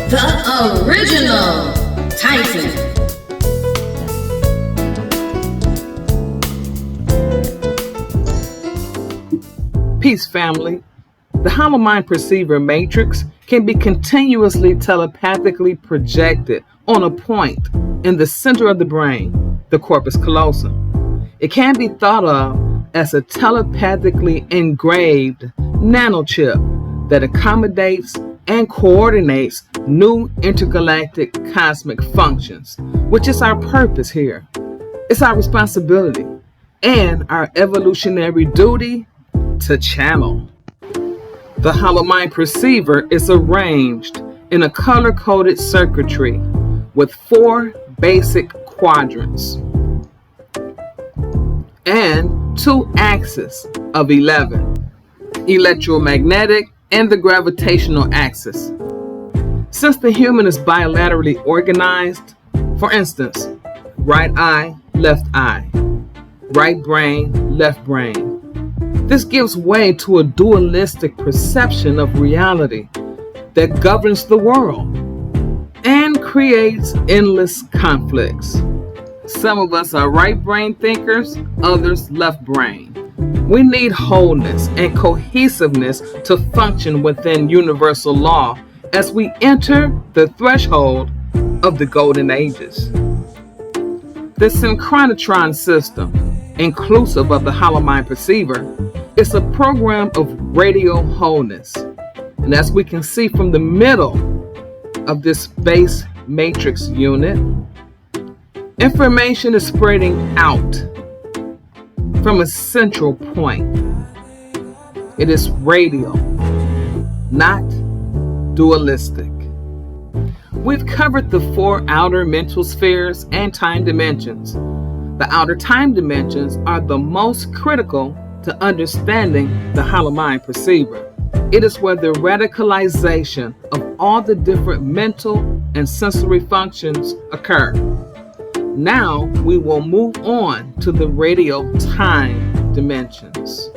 The original Tyson. Peace, family. The hollow mind perceiver matrix can be continuously telepathically projected on a point in the center of the brain, the corpus callosum. It can be thought of as a telepathically engraved nanochip that accommodates and coordinates new intergalactic cosmic functions, which is our purpose here. It's our responsibility and our evolutionary duty to channel. The hollow mind perceiver is arranged in a color-coded circuitry with 4 basic quadrants and 2 axes of 11, electromagnetic and the gravitational axis. Since the human is bilaterally organized, for instance, right eye, left eye, right brain, left brain, this gives way to a dualistic perception of reality that governs the world and creates endless conflicts. Some of us are right brain thinkers, others left brain. We need wholeness and cohesiveness to function within universal law as we enter the threshold of the golden ages. The synchronotron system, inclusive of the hollow mind perceiver, is a program of radial wholeness. And as we can see from the middle of this base matrix unit, information is spreading out from a central point. It is radial, not dualistic. We've covered the 4 outer mental spheres and time dimensions. The outer time dimensions are the most critical to understanding the hollow mind perceiver. It is where the radicalization of all the different mental and sensory functions occur. Now we will move on to the radial time dimensions.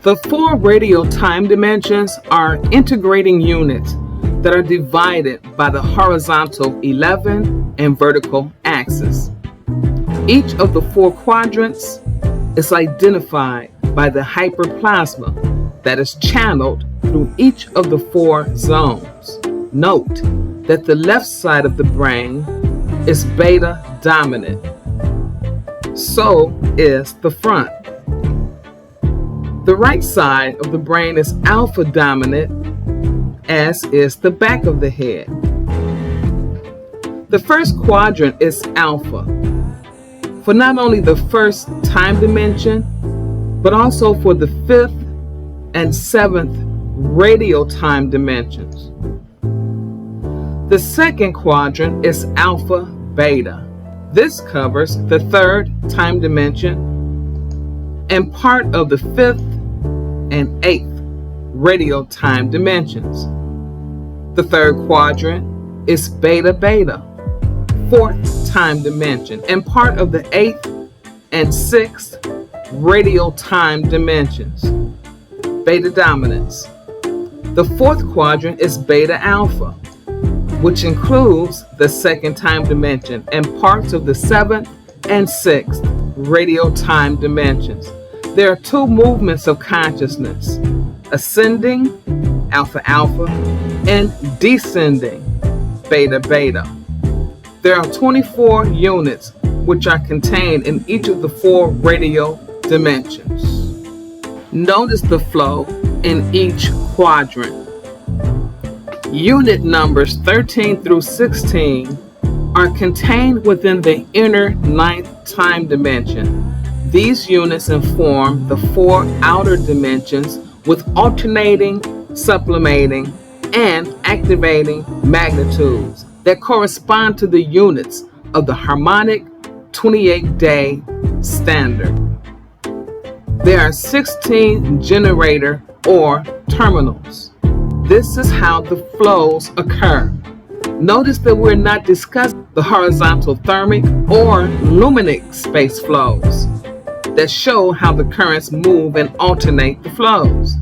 The 4 radial time dimensions are integrating units that are divided by the horizontal 11 and vertical axis. Each of the 4 quadrants is identified by the hyperplasma that is channeled through each of the 4 zones. Note that the left side of the brain is beta dominant. So is the front. The right side of the brain is alpha dominant, as is the back of the head. The first quadrant is alpha for not only the first time dimension, but also for the 5th and 7th radial time dimensions. The second quadrant is alpha beta. This covers the 3rd time dimension and part of the 5th and 8th radial time dimensions. The 3rd quadrant is beta beta, 4th time dimension, and part of the 8th and 6th radial time dimensions. Beta dominance. The 4th quadrant is beta alpha, which includes the 2nd time dimension and parts of the 7th and 6th radial time dimensions. There are 2 movements of consciousness: ascending, alpha alpha, and descending, beta beta. There are 24 units which are contained in each of the 4 radial dimensions. Notice the flow in each quadrant. Unit numbers 13 through 16 are contained within the inner 9th time dimension. These units inform the 4 outer dimensions with alternating, supplementing, and activating magnitudes that correspond to the units of the harmonic 28-day standard. There are 16 generator or terminals. This is how the flows occur. Notice that we're not discussing the horizontal thermic or luminic space flows that show how the currents move and alternate the flows.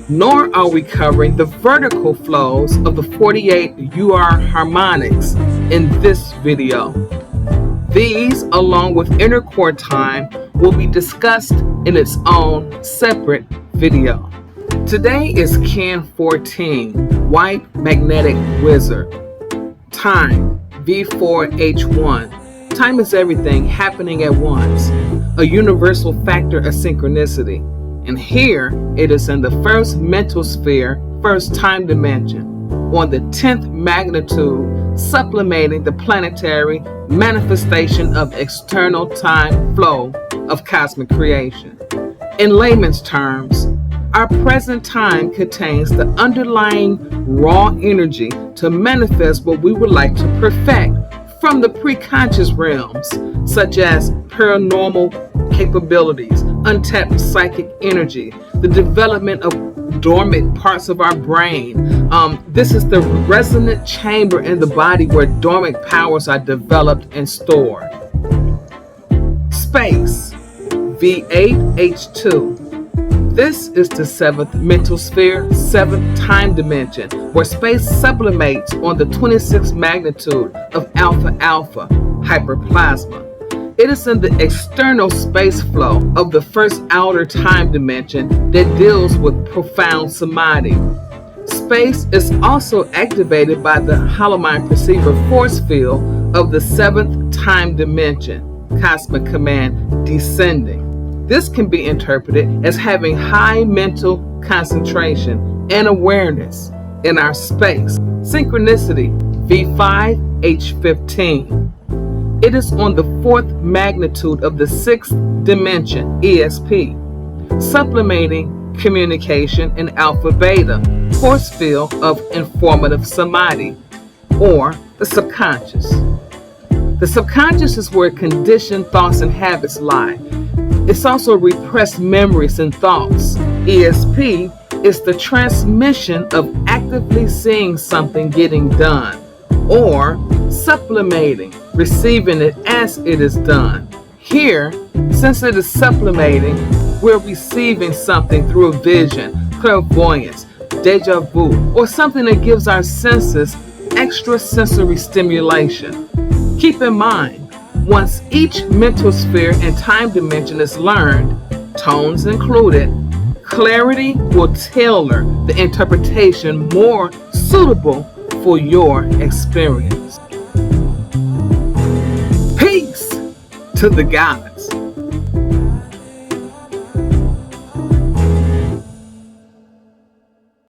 nor are we covering the vertical flows of the 48 UR harmonics in this video. These, along with inner core time, will be discussed in its own separate video. Today is Ken 14, White Magnetic Wizard. Time, V4H1. Time is everything happening at once, a universal factor of synchronicity. And here it is in the first mental sphere, first time dimension, on the 10th magnitude, sublimating the planetary manifestation of external time flow of cosmic creation. In layman's terms, our present time contains the underlying raw energy to manifest what we would like to perfect from the preconscious realms, such as paranormal capabilities, untapped psychic energy, the development of dormant parts of our brain. This is the resonant chamber in the body where dormant powers are developed and stored. Space, V8H2. This is the 7th mental sphere, 7th time dimension, where space sublimates on the 26th magnitude of alpha alpha, hyperplasma. It is in the external space flow of the first outer time dimension that deals with profound samadhi. Space is also activated by the Holomind Perceiver force field of the 7th time dimension, cosmic command descending. This can be interpreted as having high mental concentration and awareness in our space. Synchronicity, V5H15. It is on the 4th magnitude of the 6th dimension, ESP, sublimating communication in alpha beta, force field of informative samadhi, or the subconscious. The subconscious is where conditioned thoughts and habits lie. It's also repressed memories and thoughts. ESP is the transmission of actively seeing something getting done, or sublimating, receiving it as it is done. Here, since it is sublimating, we're receiving something through a vision, clairvoyance, deja vu, or something that gives our senses extrasensory stimulation. Keep in mind, once each mental sphere and time dimension is learned, tones included, clarity will tailor the interpretation more suitable for your experience. Peace to the God.